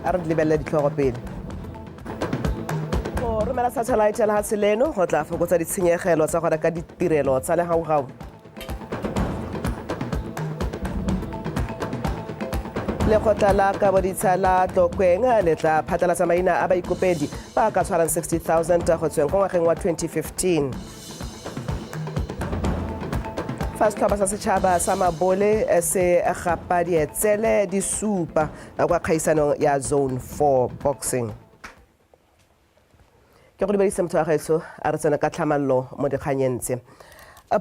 a re lebelele ditlhogo pele. Go romela satellite ya lefatshe leno go tla fokotsa ditshenyegelo tsa go reka ditirelo tsa legaugau. Lekgotla la Kaboditsha la Tlokweng le tla phatlalatsa maina a baikopedi ba ka tshwarang 60,000 go tsweng go ngwageng wa 2015. Fa setlhopha sa setšhaba sa mabole se gapadietsele disupa kwa kgaisanong ya Zone 4 boxing. Ke go lebedisa motho wa gaetsho a re tsena ka tlhamallo mo dikganyeng tse.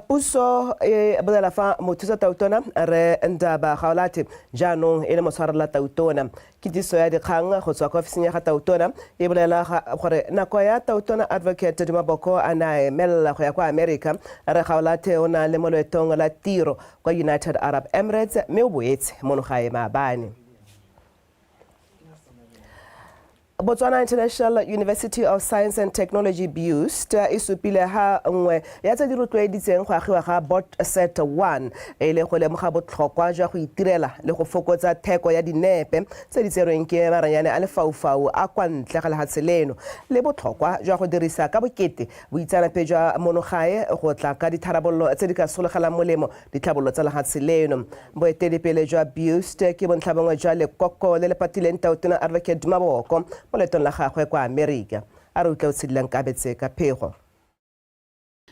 Puso e bolela fa mothusa tautona re Ndaba Gaolate jaanong e le motshwarela tautona. Kitiso ya dikgang go tswa kwa ofising ya ga tautona e bolela gore nako ya tautona Advocate Dumaboko a na emelela go ya kwa America. Re Gaolate o na le mo loetong la tiro kwa United Arab Emirates mme o boetse mo gae maabane. Botswana International University of Science and Technology BUST e supile ha nngwe ya tse di rotloeditseng go agiwa ga Botset 1 e le go lemoga botlhokwa jwa go itirela le go fokotsa theko ya dinepe tse di tserweng ke maranyane a lefaufau a kwa ntle ga lefatshe leno le botlhokwa jwa go dirisa ka bokete boitseanape jwa monogae go tla ka ditharabololo tse di ka sologelang molemo ditlhabololo tsa lefatshe leno. Boeteledipele jwa BUST ke bontlhabongwe jwa lekoko le le patileng tautona Advocate Dumaboko mo letong la gagwe kwa America. A re utla o tshidilang ka betse ka phego.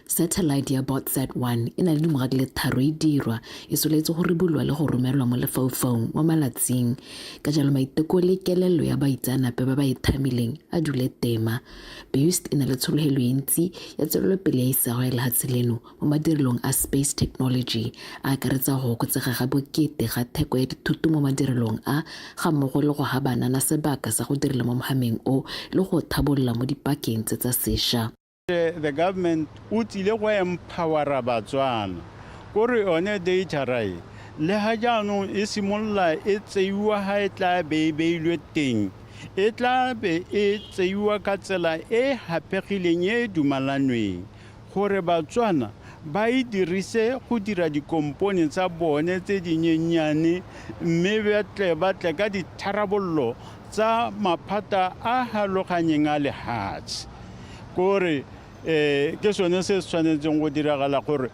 Satellite ya Botset 1 e na le dingwaga di le tharo e dirwa e soletse go ribolwa le go romelwa mo lefaufaung mo malatsing ka jalo maiteko le kelello ya baitsanape ba ba ithamileng a dule tema. BUST e na le tshologelo e ntsi ya tswelelopele ya isago ya lefatshe leno mo madirelong a space technology a akaretsa go okotsega ga bokete ga theko ya dithuto mo madirelong a ga mmogo le go ga banana sebaka sa go direla mo mogameng o le go thabolola mo dipakeng tse tsa sešwa. The government utsile go empowera Batswana gore one data rai le ha jaanong e simolola e tseiwa ha e tla be beilwe teng e tla be e tseiwa ka tsela e hapegileng e dumalanweng gore Batswana ba e dirise go dira dikompone tsa bone tse dinyenyane mme ba tle ka ditharabollo tsa maphata a haloganyeng a lefatshe gore ke sone se tshwanetseng go diragala gore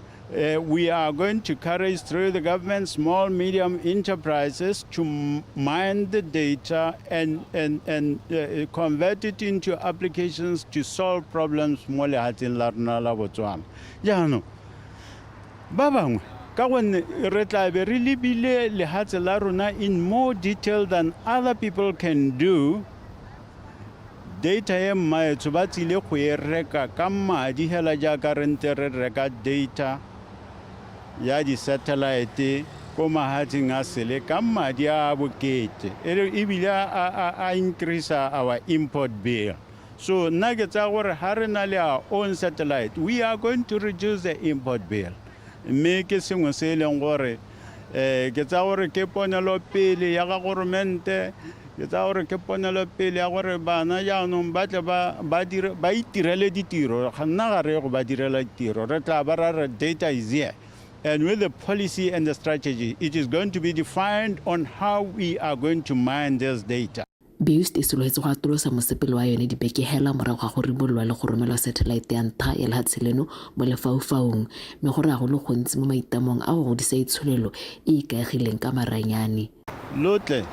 we are going to encourage through the government small medium enterprises to mine the data and convert it into applications to solve problems mo lehateng la rona la Botswana. Jaanong ba bangwe ka gonne re tla be re lebile lehatshe la rona in more detail than other people can do. Data ye mmaetso ba tsile go e reka ka madi hela jaaka re ntse re reka data ya di-satellite ko mahateng a sele ka madi a bokete ebile a increase our import bill. So nna ke tsa gore ha re na le our own satellite we are going to reduce the import bill. Mme ke sengwe se e leng gore ke tsa gore ke ponelo pele ya ga goromente ke tsa gore ke ponelo pele ya gore bana jaanong ba tle ba itirele ditiro ga nna ga re go ba direla ditiro re tla ba ra data is here and with the policy and the strategy it is going to be defined on how we are going to mine this data. BUST e sologetse go atolosa mosepele wa yone dibeke hela morago ga go ribolwa le go romelwa satellite ya ntlha ya lefatshe leno mo lefaufaung mme go rago le gontsi mo maitamong a go godisa itsholelo e ikaegileng ka maranyane. Lotle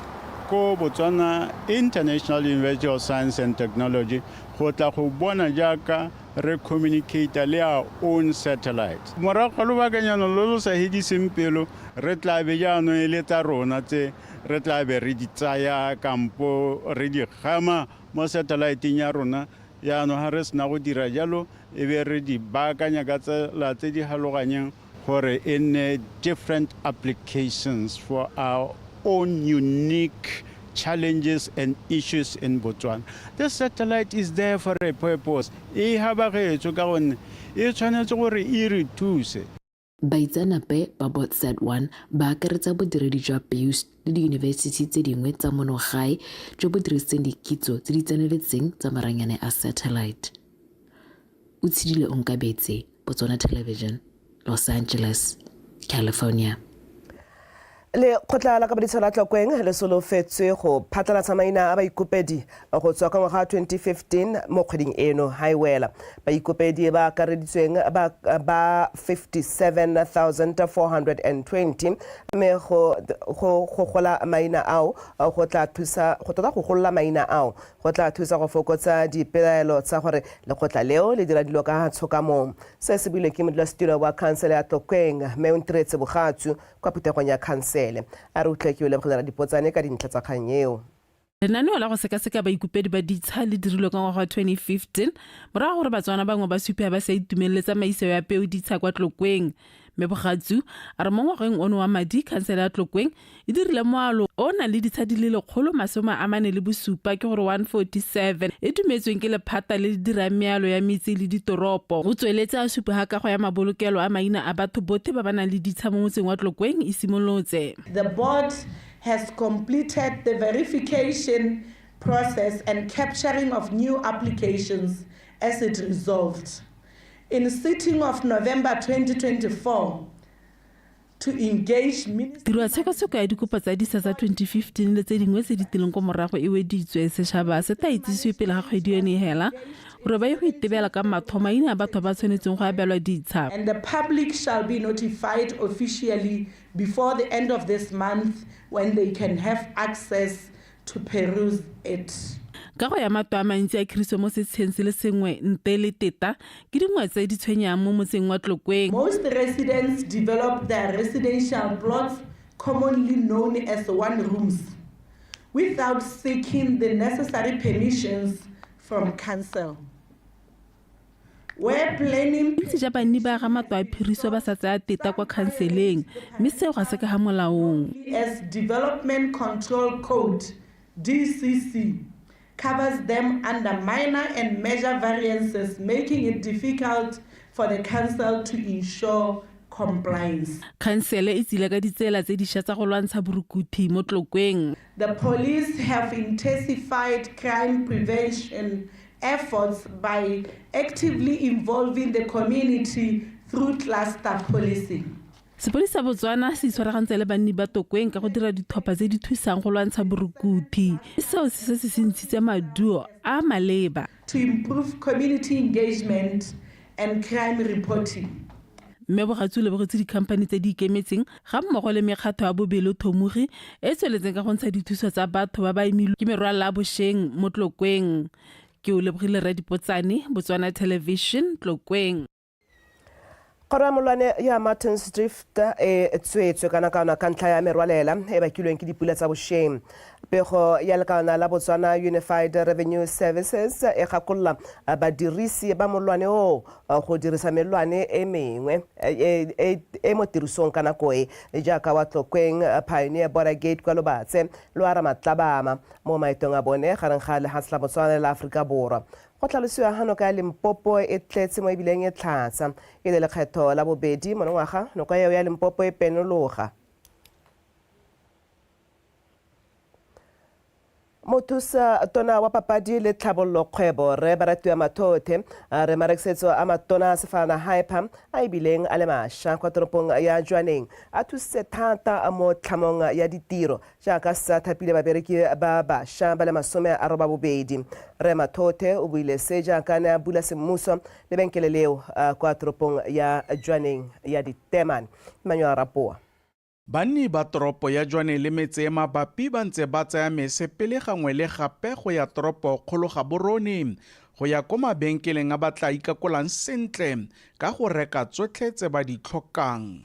ko Botswana International University of Science and Technology go tla go bona jaaka re communicate le our own satellite. Morago ga lobakanyana lo lo sa hediseng pelo re tla be jaanong e le tsa rona tse re tla be re di tsaya kampo re di gama mo satellite ya rona jaanong ha re sena go dira jalo e be re di baakanya ka tsela tse di haloganyeng gore e nne different applications for our own unique challenges and issues in Botswana. The satellite is there for a purpose. E habagetso ka gonne e tshwanetse gore e re thuse. Baitsanape ba Botset 1 ba akaretsa bodiredi jwa BUST le diyunibesithi tse dingwe tsa monogae jo bo dirisitseng dikitso tse di tseneletseng tsa maranyane a satellite. O tshidile Onkabetse, Botswana Television, Los Angeles, California. le kgotla la kabaditshelo la Tlokweng le solofetswe go phatlalatsa maina a baikopedi go tswa ka ngwaga wa 2015 mo kgweding eno ha e wela. Baikopedi ba akareditsweng ba 57,420 mme go gola maina ao go tla thusa go tota go golla maina ao go tla thusa go fokotsa dipelaelo tsa gore lekgotla leo le dira dilo ka tshokamo. Se se builwe ke modulasetulo wa khansele ya Tlokweng mme o ntiretse bogatsu kwa phuthegong ya khansele a re utlwe ke o lebogela dipotsane ka dintlha tsa kgang eo. Lenaneo la go sekaseka baikopedi ba ditsha le dirilwe ka ngwaga wa 2015 morago gore batswana bangwe ba supi ba sa itumelele tsamaiso ya peo ditsha kwa Tlokweng. Mme bogatsu a re mo ngwageng ono wa madi khansele ya Tlokweng e dirile moalo o na le ditsha di le 147 ke gore 147 e dumetsweng ke lephata le dira mealo ya metsi le ditoropo. Go tsweletse a supa ga kago ya mabolokelo a maina a batho botlhe ba bana le ditsha mo motseng wa Tlokweng e simolotse. The board has completed the verification process and capturing of new applications as it resolved. In sitting of November 2024, to engage tiro ya tshekatsheko ya dikopo tsa disa tsa 2015 le tse dingwe tse di tileng ko morago e weditswe setšhaba se tla itsisiwe pele ga kgwedi yone hela gore ba ye go itebela ka matho maina a batho ba tshwanetseng go abelwa ditsha. And the public shall be notified officially before the end of this month when they can have access to peruse it. Ka go ya mato a mantsi a khiriso mo setsheng se le sengwe nte le teta ke dingwe tse di tshwenyang mo motseng wa Tlokweng. Most residents develop their residential plots, commonly known as one rooms, without seeking the necessary permissions from council. Where planning Ntse ja banni ba ga mato a phiriso ba sa tsaya teta kwa khanseleng mme seo ga se ka ha molaong. as Development Control Code, DCC, covers them under minor and major variances, making it difficult for the council to ensure compliance. Khansele e tsile ka ditsela tse di sha tsa go lwantsha borukuthi mo Tlokweng. The police have intensified crime prevention efforts by actively involving the community through cluster policing. Sepodisa Botswana se itshwaragantse le banni ba Tlokweng ka go dira dithopa tse di thusang go lwantsha borukuthi. Seo se se ntshitse maduo a maleba to improve community engagement and crime reporting. mme bogatsu le bogetse dikhamphane tse di ikemetseng ga mmogo le mekgatlho ya bobelo thomogi e tsweletseng ka go ntsha dithuso tsa batho ba ba imilwe ke merwalo ya bošweng mo Tlokweng. Ke o lebogile Ra Dipotsane, Botswana Television, Tlokweng. Kgoro ya molwane ya Martins Drift e tswetswe kana ka ntlha ya merwalela e bakilweng ke dipula tsa bošweng. Pego ya lekana la Botswana Unified Revenue Services e gakolola badirisi ba molwane o go dirisa melwane e mengwe e mo tirisong ka nako e jaaka wa Tlokweng Pioneer Border Gate kwa Lobatse lo ara Matlabama mo maetong a bone gareng ga lefatshe la Botswana la Afrika Borwa. Go tlalosiwa hano ka Limpopo e tletse mo ebileng e tlhatsa e le lekgetho la bobedi monongwaga noko eo ya Limpopo e penologa. Motusa tona wa papadi le tlhabollo kgwebo re Baratiwa Mathothe re marekisetso a matona a Sefalana Hyper a ebileng a le mašwa kwa toropong ya Jwaneng a thusitse thata mo tlhamong ya ditiro jaaka sa thapile babereki ba bašwa ba le 82. Re Mathothe o buile se jaaka ne a bula semmuso lebenkele leo kwa toropong ya Jwaneng ya Diteman. Emmanuel Rapoa. Banni ba toropo ya Jwaneng le metse e mabapi ba ntse ba tsaya mese pele gangwe le gape go ya toropo kgolo ga Borone go ya ko mabenkeleng a batla ikakolang sentle ka go reka tsotlhe tse ba di tlhokang.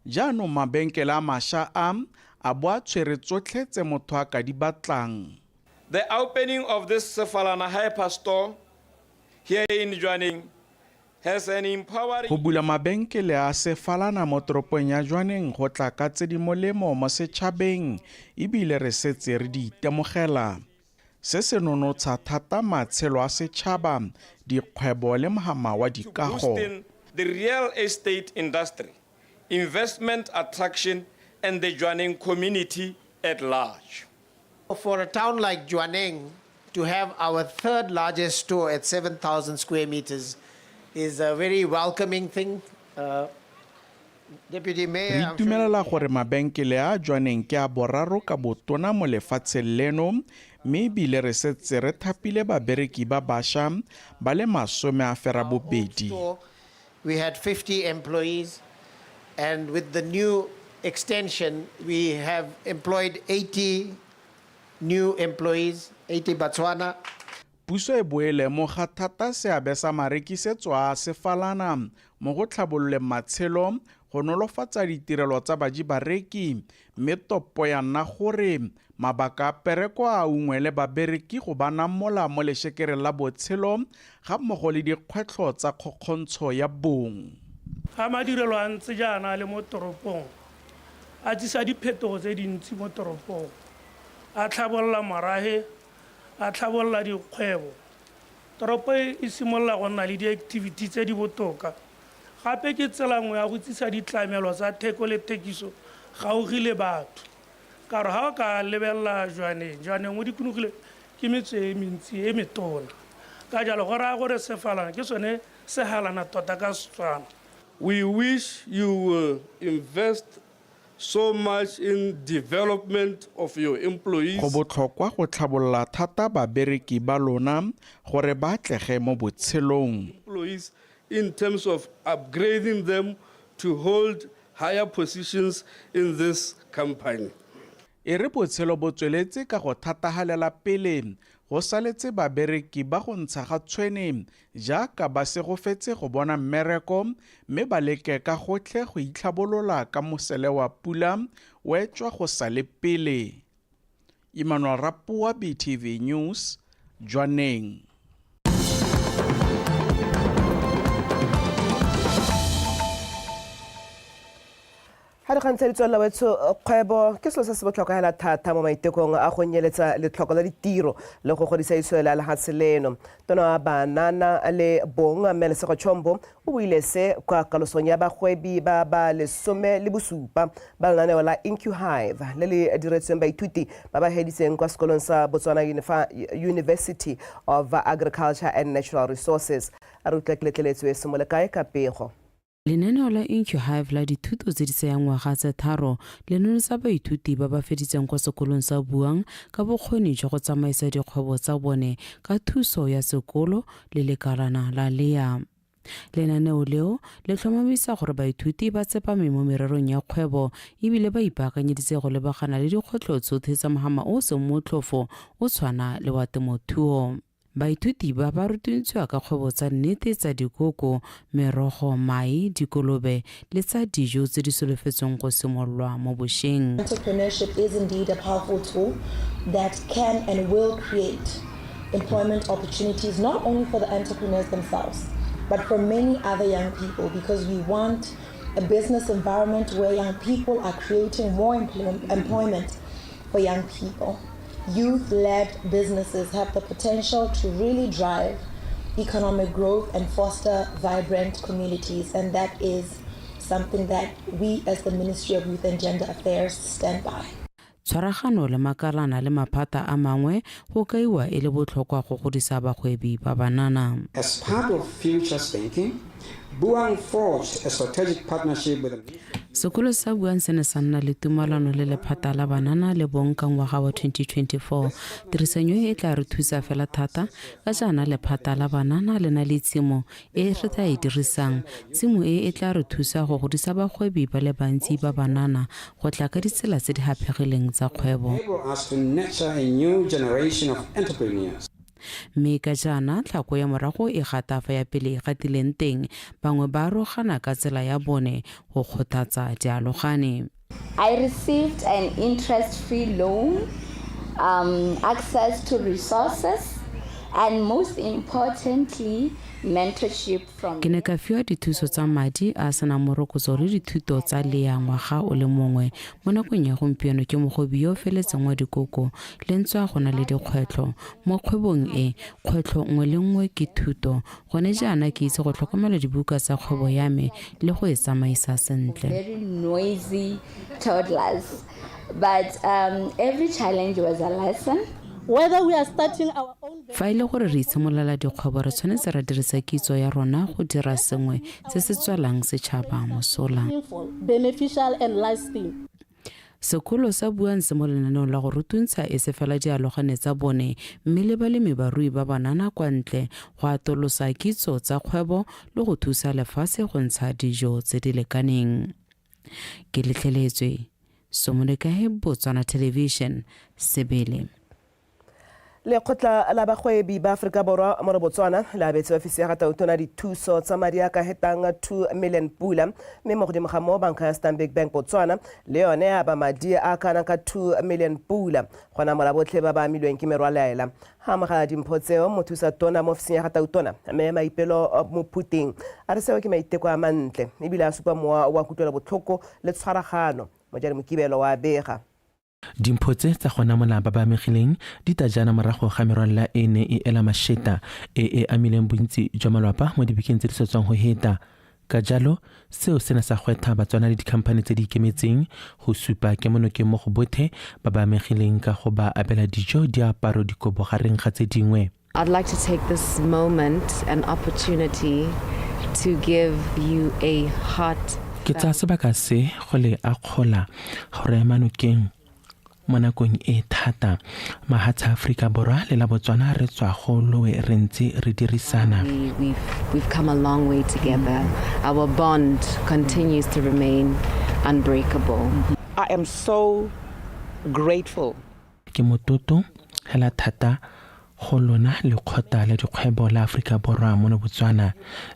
Jaanong mabenkele a mašwa a bo a tshwere tsotlhe tse motho a ka di batlang. The opening of this Sefalana Hyper store here in Jwaneng has an empowering... Go bula mabenkele a Sefalana mo toropong ya Jwaneng go tla ka tse di molemo mo setšhabeng ebile re setse re di itemogela. Se se nonotsha thata matshelo a setšhaba, dikgwebo le mogama wa dikago. Boosting the real estate industry, investment attraction and the Jwaneng community at large. For a town like Jwaneng to have our third largest store at 7,000 square meters is a very welcoming thing. Deputy re Mayor, I'm sure itumelela gore mabenkele a jwaneng ke a boraro ka botona mo lefatsheng leno mme ebile re setse re thapile babereki ba bašwa ba le 12. store, we had 50 employees, and with the new extension, we have employed 80 new employees, 80 Botswana. Puso e boele mo ga thata seabe sa marekisetso a sefalana mo go tlhabololeng matshelo go nolofatsa ditirelo tsa bareki mme topo ya nna gore mabaka a pereko a ungwe le babereki go bana mola mo leshekereng la botshelo ga mmogo le dikgwetlho tsa kgokgontsho ya bong. Ga madirelo a ntse jaana le mo toropong a tsisa diphetogo tse dintsi mo toropong a tlhabolola marahe a tlhabolola dikgwebo toropo e simolola go nna le di-activity tse di botoka gape ke tsela nngwe ya go tsisa ditlamelo tsa theko le thekiso gaufi le batho ka gore ga o ka lebelela jwaneng mo dikonogile ke metse e mentsi e metona ka jalo go raya gore sefalana ke sone se halana tota ka Setswana. We wish you will invest so much in development of your employees. Go botlhokwa go tlhabolola thata babereki ba lona gore ba atlege mo botshelong. Employees in terms of upgrading them to hold higher positions in this company. E re botshelo bo tsweletse ka go thatagalela pele go saletse babereki ba go ntsha ga tshwene jaaka ba se go fetse go bona mmereko mme ba leke ka gotlhe go itlhabolola ka mosele wa pula o etswa go sale pele. Emmanuel Rapua, BTV News, Jwaneng. Ha re gantse ditswela wetso kgwebo ke selo se se botlhokwa hela thata mo maitekong a go nyeletsa letlhoko la ditiro le go godisa isoela le lefatshe leno. Tona Banana le Bong Melesego Chombo o buile se kwa kalosong ya bagwebi ba ba lesome le bosupa ba lenaneo la IncuHive le le diretsweng baithuti ba ba hediseng kwa sekolong sa Botswana University of Agriculture and Natural Resources. A re utlwa se mo le kae ka pego. Lenaneo la IncuHive la dithuto tse di tsayang ngwaga tse 3 le nonosa baithuti ba ba feditseng kwa sekolong sa Buang ka bokgoni jwa go tsamaisa dikgwebo tsa bone ka thuso ya sekolo le lekalana la LEA. Lenaneo leo le tlhomamisa gore baithuti ba tsepame mo mererong ya kgwebo ebile ba ipaakanyeditse go lebagana le dikgwetlho tsotlhe tsa mogama o seng motlhofo o tshwana le wa temothuo. Baithuti ba ba rutuntswe ka kgwebo tsa nnete tsa dikoko, merogo, mai, dikolobe le tsa dijo tse di solofetsweng go simololwa mo bošeng. Entrepreneurship is indeed a powerful tool that can and will create employment opportunities not only for the entrepreneurs themselves but for many other young people, because we want a business environment where young people are creating more employment for young people. Youth-led businesses have the potential to really drive economic growth and foster vibrant communities, and that is something that we as the Ministry of Youth and Gender Affairs stand by. Tshwaragano le makalana le maphata a mangwe go kaiwa e le botlhokwa go godisa bagwebi ba banana. As part of future thinking, Buang forged a strategic partnership with the Sekolo sa Buang se ne sa nna le tumalano le lephata la banana le Bong ka ngwaga wa 2024. Tirisanyo e tla re thusa fela thata ka jaana lephata la banana le na le tshimo e re tla e dirisang. Tshimo e tla re thusa go godisa bagwebi ba le bantsi ba banana go tla ka ditsela tse di hapegileng tsa kgwebo. Mme ka jaana tlhako ya morago e gatafa ya pele e gatileng teng bangwe ba arogana ka tsela ya bone go kgothatsa dialogane. I received an interest-free loan, access to resources, and most importantly, mentorship from. Ke ne ka fiwa dithuso tsa madi a sana morokotso le dithuto tsa LEA ngwaga o le mongwe mo nakong ya gompieno ke mogwebi yo feletseng wa dikoko le ntswa go na le dikgwetlho mo kgwebong e kgwetlho nngwe le nngwe ke thuto gone jaana ke itse go tlhokomela dibuka tsa kgwebo ya me le go e tsamaisa sentle. Very noisy toddlers, but every challenge was a lesson. Whether we are starting our own fa ile gore re itshimolola dikgwebo re tshwanetse ra dirisa kitso ya rona go dira sengwe se se tswelang setšhaba mosola. beneficial and lasting. Sekolo sa buang se mo lenaneong la go rutuntsha e se fela dialogane tsa bone mme le balemibarui ba banana kwa ntle go atolosa kitso tsa kgwebo le go thusa lefatshe go ntsha dijo tse di lekaneng. Ke letleletswe Somonekae, Botswana Television, Sebele. Lekgotla la bagwebi ba Afrika Borwa mo Botswana la abetse ofisi ya Gatautona dithuso tsa madi a ka hetang 2 million pula mme mo godimo ga mo banka ya Stanbic Bank Botswana le yone ya ba madi a kana ka 2 million pula gona mola botlhe ba ba amilweng ke merwalela ha mogala dimpho tseo mo thusa tona mo ofising ya Gatautona mme maipelo mo Puting a re seo ke maiteko a mantle ebile a supa mowa wa kutlwela botlhoko le tshwaragano mo jare mokibelo wa bega. Dimpho tse tsa gona mola ba amegileng di tajana morago ga merwalela e ne e ela masheta e amileng bontsi jwa malapa mo dibekeng tse di setswang go heta. Ka jalo seo se na sa gwetha Batswana le dikhamphane tse di ikemetseng go supa kemonokeng mo go bothe ba ba amegileng ka go ba abela dijo, diaparo, dikobo gareng ga tse dingwe. I'd like to take this moment an opportunity to give you a heart. Ke tsa sebaka se go le akgola gore manokeng mo nakong e thata mahatsa Afrika Borwa le la Botswana re tswa go lowe re ntse re dirisana. We've come a long way together. Our bond continues to remain unbreakable. I am so grateful. Ke mototo hela thata go lona le kgota la dikgwebo la Afrika Borwa mo Botswana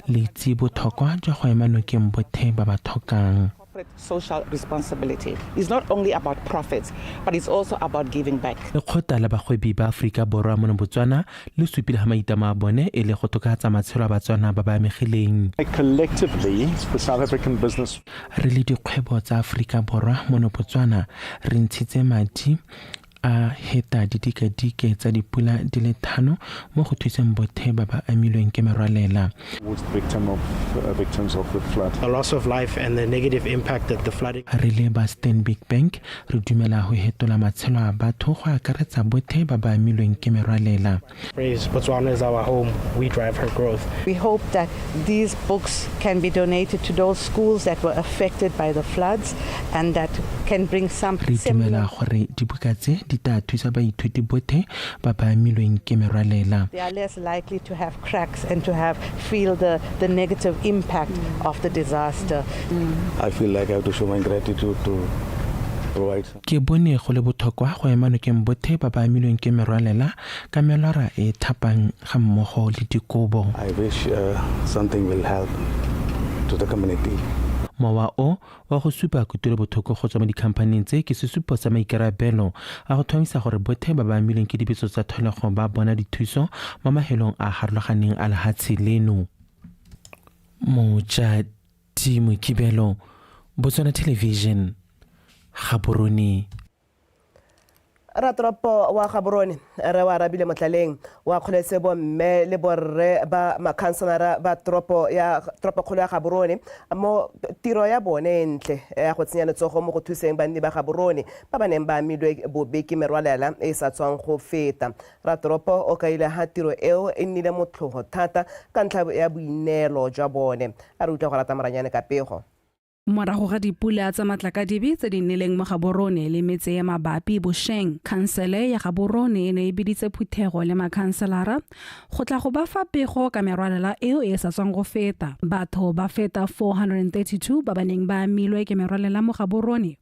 le tsi botlhokwa jwa go ema nokeng bothe ba ba thokang. Social responsibility is not only about profits, but it's also about giving back. Lekgotla la bagwebi ba Afrika Borwa mo Botswana le supile ha maitama a bone e le go tokafatsa matshelo a Batswana ba ba amegileng. Collectively, the South African business. Re le dikgwebo tsa Afrika Borwa mo Botswana re ntshitse madi a heta didikadike tsa dipula di le 5 mo go thuseng bothe ba ba amilweng ke merwalela. Victims of the flood. The loss of life and the negative impact that the flooding. Re le ba Stanbic Bank re dumela go hetola matshelo a batho go akaretsa bothe ba ba amilweng ke merwalela. Botswana is our home. We drive her growth. We hope that these books can be donated to those schools that were affected by the floods and that can bring some. Re dumela gore dibuka tse di ta thusa baithuti bothe ba ba amilweng ke merwalela. They are less likely to have cracks and to feel the negative impact of the disaster. I feel like I have to show my gratitude to provide. Ke bone go le botlhokwa go ema nokeng bothe ba ba amilweng ke merwalela ka melora e thapang ga mmogo le dikobo. I wish something will help to the community. Mowa o wa go supa kutlwelo botlhoko go tswa mo dikhamphaneng tse ke sesupo sa maikarabelo a go tlhomamisa gore bothe ba ba amilweng ke dibetso tsa tlholego ba bona dithuso mo mahelong a harologaneng a lehatshe leno. Mojadi Mokibelo, Botswana Television, Gaborone. Ratropo wa Gaborone re wa rabile motlaleng wa kgoletsebo mme le borre ba makhanselara ba tropo kgolo ya Gaborone mo tiro ya bone ntle ya go tsenya letsogo mo go thuseng banni ba Gaborone ba ba neng ba amilwe bobeki merwalela e sa tswang go feta. Ratropo o kaile ha tiro eo e nnile motlhogo thata ka ntlha ya boinelo jwa bone a re utlwa go rata maranyane ka pego. Morago ga dipula tsa matlakadibe tse di nnileng mo Gaborone le metse ya mabapi Bosheng, khansele ya Gaborone e ne e biditse phuthego le makhanselara go tla go ba fa pego ka merwalela eo e sa tswang go feta. Batho ba feta 432 ba baneng ba amilwe ke merwalela mo Gaborone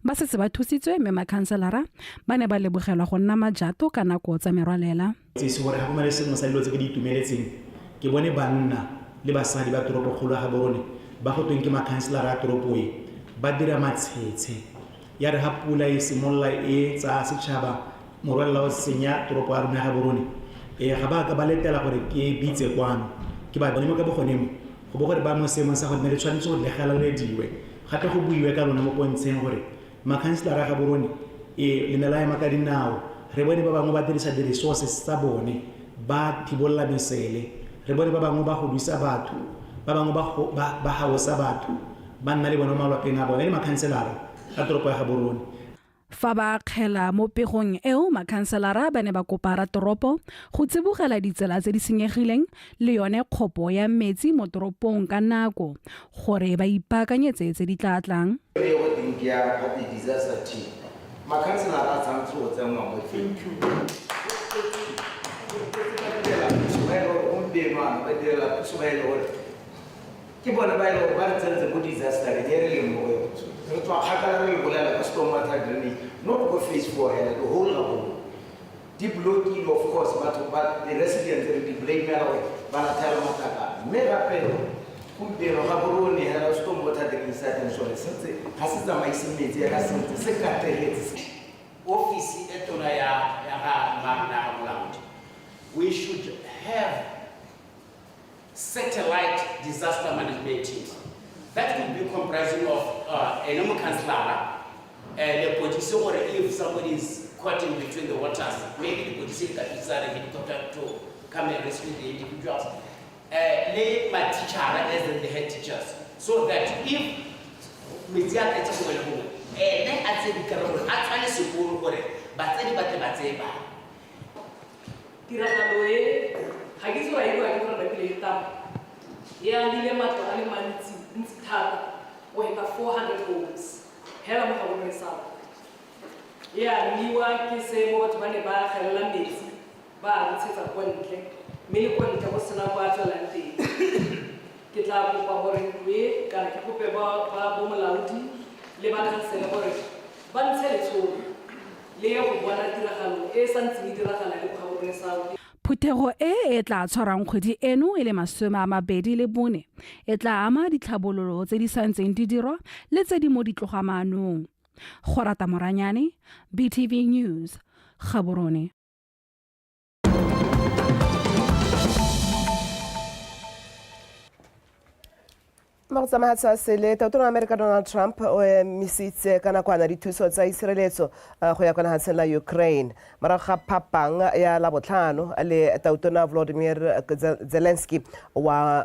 ba setse ba thusitswe mme makhanselara ba ne ba lebogelwa go nna majato ka nako tsa merwalela. Se gore ga go male sengwe sa dilo tse ke di itumeletseng ke bone banna le basadi ba toropo kgolo ya Gaborone ba go tweng ke makhanselara a toropo e ba dira matshetse ya re ha pula e simolola e tsa setšhaba morwalela o senya toropo ya rona ya Gaborone ga ba ka ba letela gore ke bitse kwano ke ba bone mo ka bogonemo go bo gore ba mo seemong sa gore ne re tshwanetse go legalelediwe gape go buiwe ka lona mo pontsheng gore makhanselara ya Gaborone le ne la ema ka dinao re bone ba bangwe ba dirisa di-resources tsa bone ba thibolola mesele re bone ba bangwe ba godisa batho ba bangwe ba haosa batho ba nna le bona malapeng a bone le makhanselara a toropo ya Gaborone. fa ba kgela mo pegong eo makhanselara ba ne ba kopa ratoropo go tsibogela ditsela tse di senyegileng le yone kgopo ya metsi mo toropong ka nako gore ba ipaakanyetse tse di tla tlang. Ke bona ba ile ba tsentse go disaster re le mo yo re tswa khakala re bolela ka storm water drainage not go face for her the whole level deep blocking of course but the residents they blame me away ba la tela mataka me rapelo go dira ga borone ha storm water drainage and so le sentse ha se tsamaise metsi ya ka sentse se ka teletse office etona ya ga molaodi. We should have satellite disaster management teams. That could be comprising of an councillor, the police, or if somebody is caught in between the waters, maybe the police can use a helicopter to come and rescue the individuals. Lay my teacher as the head teachers, so that if we are at home, and I say the carol, actually support for it, but anybody but say bad. Hagizo aibu alikuwa anapeleka ya lile mato alimanzi mtaka weka 400 homes hela mkabone sawa ya liwa kisemo watu bane ba khela metsi ba ntsetsa kwantle mele kwantle go sena kwa tswela teng ke tla go pa gore we ka ke kope ba bo molaodi le ba kansele gore ba ntse letsogo le go bona tiragalo e santse e diragala le mkabone sawa. Phuthego e tla tshwarang kgwedi eno e le 24 e tla ama ditlhabololo tse di santseng di dirwa le tse di mo ditlogamanong. Gorata Moranyane, BTV News, Gaborone. Magotsamatsa sele tautona America Donald Trump o emisitse kana kwana dithuso tsa isireletso go ya kana hatseng la Ukraine maraga phapang ya la botlhano le tautona Volodymyr Zelensky wa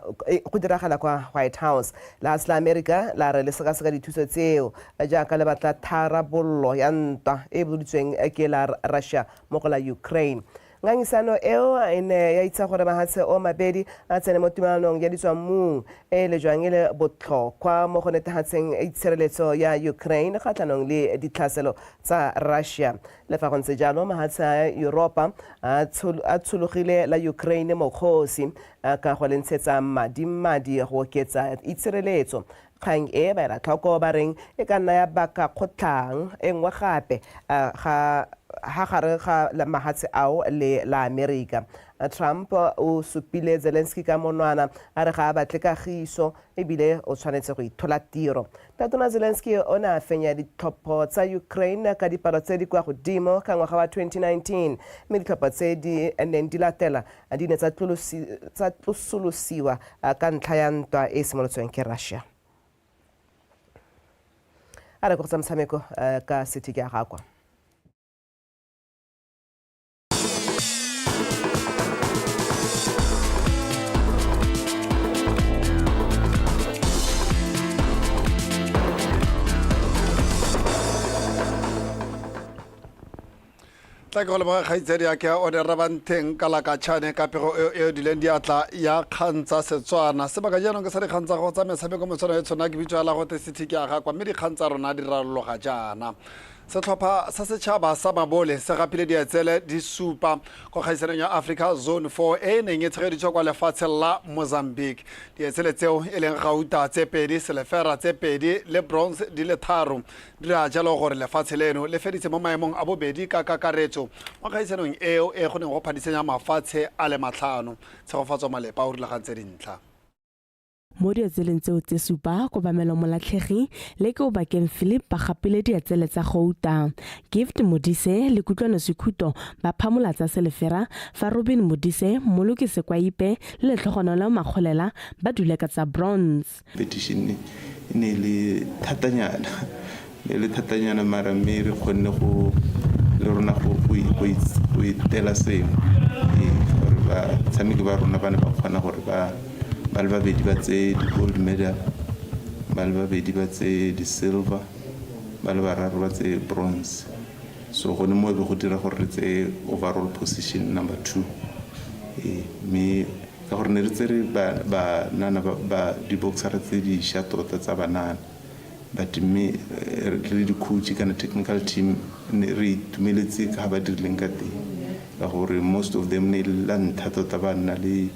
go diragala kwa White House la America la re le seka dithuso tseo jaaka le batla tharabollo ya ntwa e boditsweng ke la Russia mo go la Ukraine. Ngangisano eo ene ya itsa gore mahatshe o mabedi a tsene mo tumalanong ya ditswamong e le jwangele botlhokwa mo go netehatseng itshireletso ya Ukraine kgatlhanong le ditlhaselo tsa Russia. Le fa go ntse jalo mahatshe a Europa a tshulogile la Ukraine mo kgosi ka go lentshetsa madi go oketsa itshireletso. Kgang e ba ra tlhoko ba reng e ka nna ya baka kgotlang e nngwe gape ha gare ga mahatshe ao le la America. Trump o supile Zelensky ka monwana a re ga a batle kagiso ebile o tshwanetse go ithola tiro. Tatona Zelensky o ne a fenya ditlhopho tsa Ukraine ka dipalo tse di kwa godimo ka ngwaga wa 2019 mme ditlhopho tse di neng di latela di ne tsa tlosolosiwa ka ntlha ya ntwa e simolotsweng ke Russia. A re go tsa motshameko ka City ke a gakwa. tla ke go leboga kgaitsedi ya ke o ne rabanteng ka la ka tšhane ka pego eo dileng diatla ya kgantsa Setswana sebaka jaanong ke sa dikgang tsa go tsa metshameko metswana e tshwana ke bitso ya la gote City ke a gakwa mme dikgang tsa rona di rarologa jaana. Setlhopha sa setšhaba sa mabole se gapile dietsele di supa go kgaisanong ya Africa Zone 4 e neng e tshegeditswe kwa lefatshe la Mozambique. Dietsele tseo e leng gauta tse pedi, selefera tse pedi le bronze di le tharo di ra jalo gore lefatshe leno le feditse mo maemong a bobedi ka kakaretso mo kgaisanong eo e go neng go phadisenya mafatshe a le matlhano. Tshegofatso Malepa o rulagantse dintlha. Mo dietseleng tseo tse supa kobamelo molatlhegi le ke o bakeng Philip ba gapile dietsele tsa gouta. Gift Modise le Kutlwano Sekhuto ba phamola tsa selefera fa Robin Modise Moloki Sekwaipe le Tlhogono la Maggolela ba dule ka tsa bronze. Petition ne le thatanyana mara mme re kgonne go le rona go itela sengwe gore ba tshameki ba rona ba ne ba kgona gore ba le babedi ba tse di-gold medal, ba le babedi ba tse di-silver, ba le bararo ba tse bronze. so go ne mo be go dira gore re tse overall position number 2 me ka gore ne re tsere ba nana ba di boxer tse di sha tota tsa banana but me re di coach kana technical team ne re tumeletse ka ba dirileng ka teng ka gore most of them ne la nthato ta bana le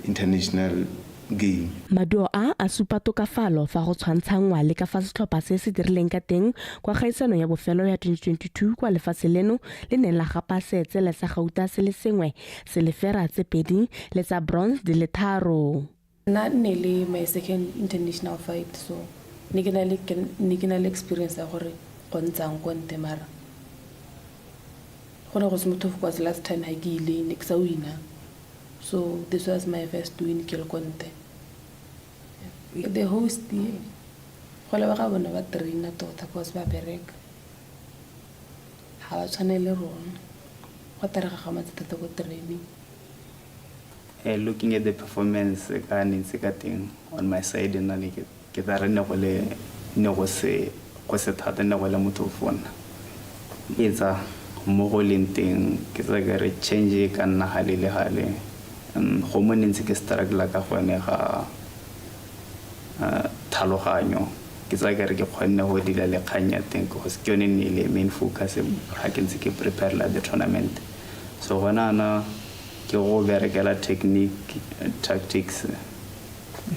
international game. Maduo a supa tokafalo fa go tshwantshangwa le ka fa setlhopha se se dirileng ka teng kwa kgaisano ya bofelo ya 2022 kwa lefatshe leno le ne la gapa setse le sa gauta se le sengwe se le fera tse pedi le tsa bronze di le 3. Nna ne le my second international fight, so ne ke na le experience ya gore go ntsang ko nte mara go ne go se motho kwa last time ha ke ile ne ke sa wina, so this was my first win ke le ko nte. The host go le ba bona ba traina tota because ba bereka ha ba tshwane le rona go tarega ga matsatsi go training. Looking at the performance ka nitse ka teng on my side na le ke tla re ne go se thata ne go le motho fona etsa mo go leng teng ke tsa ke re change ka nna hale le hale go mo ntse ke struggle ka gone ga thaloganyo ke tsa ke re ke kgonne go dila le khanya teng go se ke ne le main focus ha ke ntse ke prepare la the tournament, so gona na ke go berekela technique tactics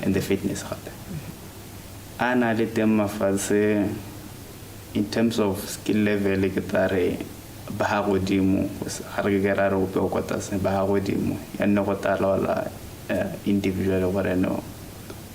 and the fitness gape ana le teng mafase in terms of skill level ke tare ba godimo ga re ke ra re o pe o kota se ba godimo ya nne go tala individual gore no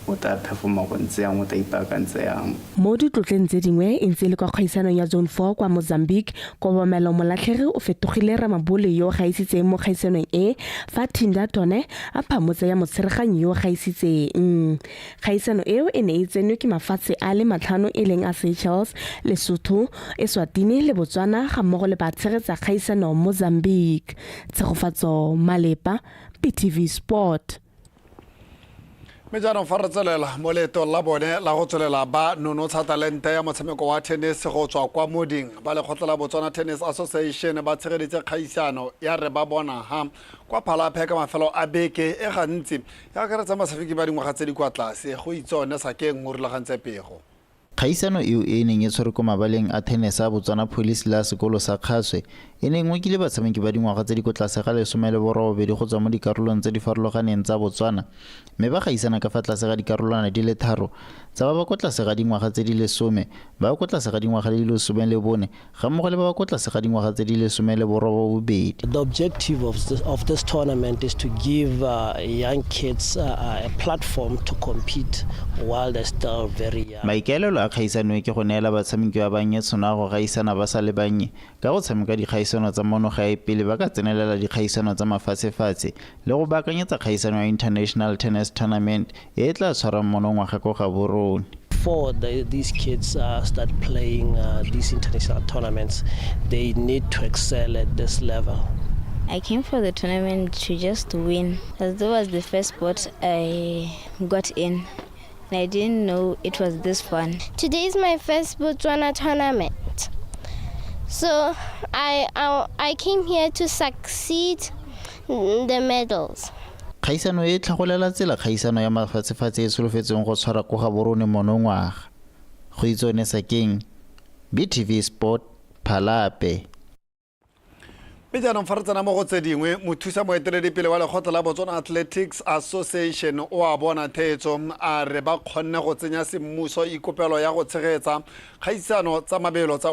o ta performa go ntse yang o ta ipakantse yang mo ditlotleng tse dingwe e ntse le kwa kgaisano ya zone 4 kwa Mozambique Kobamelo Molatlhege o fetogile Ramabole yo ga isitseng mo kgaisanong e fa Thinda Tone a phamotse ya motshereganyi yo ga isitseng kgaisano eo e ne e tsenwe ke mafatshe a le matlhano e leng a Seychelles, Lesotho, Eswatini le Botswana ga mmogo le ba tshegetsa kgaisano Mozambique. Tshegofatso Malepa, PTV Sport. Me jaanong fa re tswelela mo leetong la bone la go tswelela ba nonotsha talente ya motshameko wa tennis go tswa kwa moding ba lekgotla la Botswana Tennis Association ba tshegeditse kgaisano ya re ba bona ha kwa Phalaphe ka mafelo a beke e gantsi ya akaretsa masafiki ba dingwaga tse di kwa tlase go itsone sa keng mo rulagantse pego. Kgaisano eo e neng e tshwere ko mabaleng a tennis a Botswana Police la sekolo sa Khaswe e neng ngwe ke le batshameki ba dingwaga tse di ko tlase ga 18 go tswa mo dikarolong tse di farologaneng tsa Botswana, mme ba gaisana ka fa tlase ga dikarolwana di le 3 tsa ba ko tlase ga dingwaga tse di 10, ba ko tlase ga dingwaga di 14 ga mmogo le ba ko tlase ga dingwaga tse di 18. The objective of this tournament is to give young kids a platform to compete while they're still very young. Maikaelelo a kgaisano ke go neela batshameki ba bannye tšhono ya go gaisana ba sa le bannye ka go tshameka dikgaisano tsa monogae pele ba ka tsenelela dikgaisano tsa mafatshefatshe le go baakanyetsa kgaisano ya International Tennis Tournament e tla tshwarang monongwaga ko Gaborone. Before these kids start playing these international tournaments, they need to excel at this level. I came for the tournament to just win, as that was the first sport I got in. And I didn't know it was this fun. Today is my first Botswana tournament. So I came here to succeed the medals. Kgaisano e tlhagolela tsela kgaisano ya mafatshefatshe e solofetseng go tshwara ko Gaborone monongwaga. Go itsone sa keng BTV Sport Phalape. Me jaanong fa re tsena mo go tse dingwe mothusa moeteledipele wa lekgotla la Botswana Athletics Association o a bona theetso a re ba kgonne go tsenya semmuso ikopelo ya go tshegetsa kgaisano tsa mabelo tsa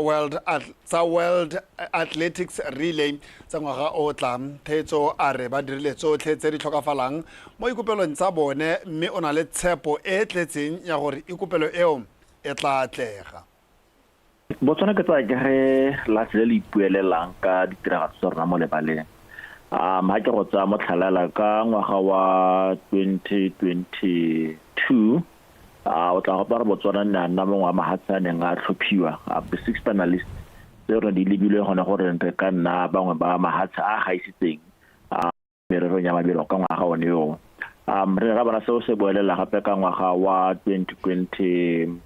World Athletics Relay tsa ngwaga o tla. Theetso a re ba dirile tsotlhe tse di tlhokafalang mo ikopelong tsa bone mme o na le tshepo e tletseng ya gore ikopelo eo e tla atlega. Botswana ke tsa ke ge la se le ipuelelang ka ditiragatso tsa rona mo lebaleng. Ha ke go tsa motlhalala ka ngwaga wa 2022 o tla go Botswana nna mongwe wa mahatshe a neng a tlhophiwa the 6 panelists tse re di lebile gone gore re ka nna bangwe ba mahatshe a gaisitseng merero ya mabelo ka ngwaga one yo. Re ra bona seo se boelela gape ka ngwaga wa 2023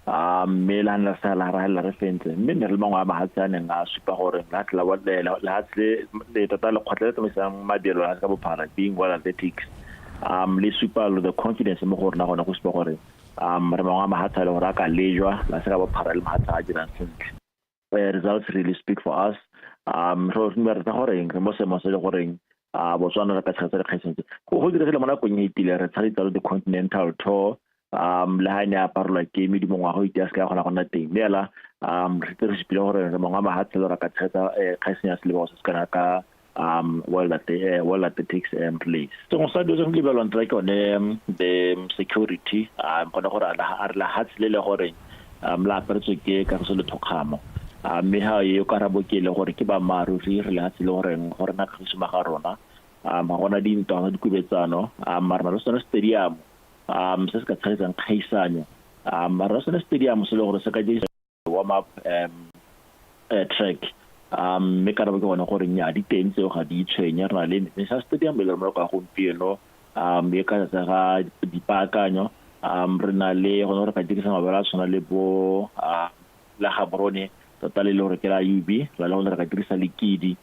mme la nna sa la ra re fentse mme ne re mangwe a mahatsi a neng a supa gore la tla wa le hatse le tota le khotla tsa mesang madelo a ka bophara being well athletics le supa the confidence mo gore na gona go supa gore re mangwe a mahatsi le gore a ka lejwa la se ka bophara le mahatsi a dirang sentle results really speak for us ro re tsa gore re mo se mo se gore Botswana re ka tshetsa re kgaisentse go diregile mo nakong e itile re tshalitsa the Continental Tour le ha nya parla ke me di mongwa go itia ska gona gona teng lela re tle re sepile gore re mongwa mahatse le ra ka tshetsa kgaisenya se le bo se kana ka world athletics place so go sa dozo le balon track on the security gona gore la hatse le gore la pertso ke ka se le thokgamo mme ha yo karabo ke le gore ke ba maruri re le hatse le gore na khusuma ga rona ga gona dintwa di kubetsano mara re stadium se se ka tshaetsang kgaisanyo mara se stadium se le gore se ka di warm up track me karabo ke bona gore nya di teng tseo ga di tshwenya rena le sa stadium le mo ka gompieno me ka tsa ga dipaakanyo rena le go re ka dirisa mabala tsona le bo la Gaborone totale le gore ke la UB la le ka dirisa lekidi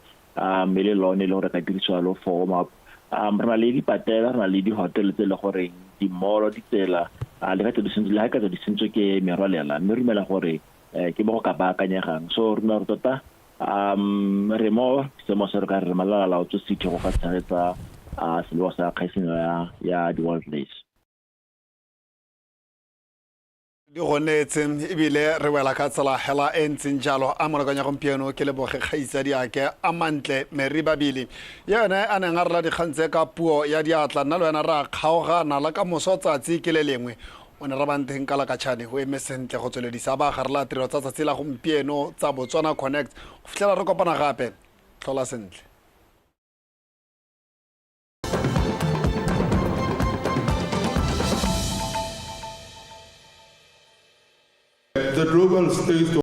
me le lone le gore ka dirisa lo form up rena le di patela rena le di hotel tse le gore di mall di tsela le ka tse le ha ka tse di sentse ke merwalela mme re mela gore ke bo ka ba kanyegang so rena re tota re mo se mo se re ka re malala la o tse city go ka tshegetsa se lo sa khaisino ya di world race di gonetse ebile re wela ka tsela hela e ntseng jalo a monakanya gompieno ke leboge kgaisa diake a mantle Mary Babili yena a neng a rela dikgantse ka puo ya diatla nna le wena ra kgaogana la ka mosotsatsi ke le lengwe o ne ra banteng ka la katšhane go eme sentle go tsweledisa ba gare la tiro tsa tsatsi la gompieno tsa Botswana Connect go fitlhela re kopana gape tlhola sentle. The global stage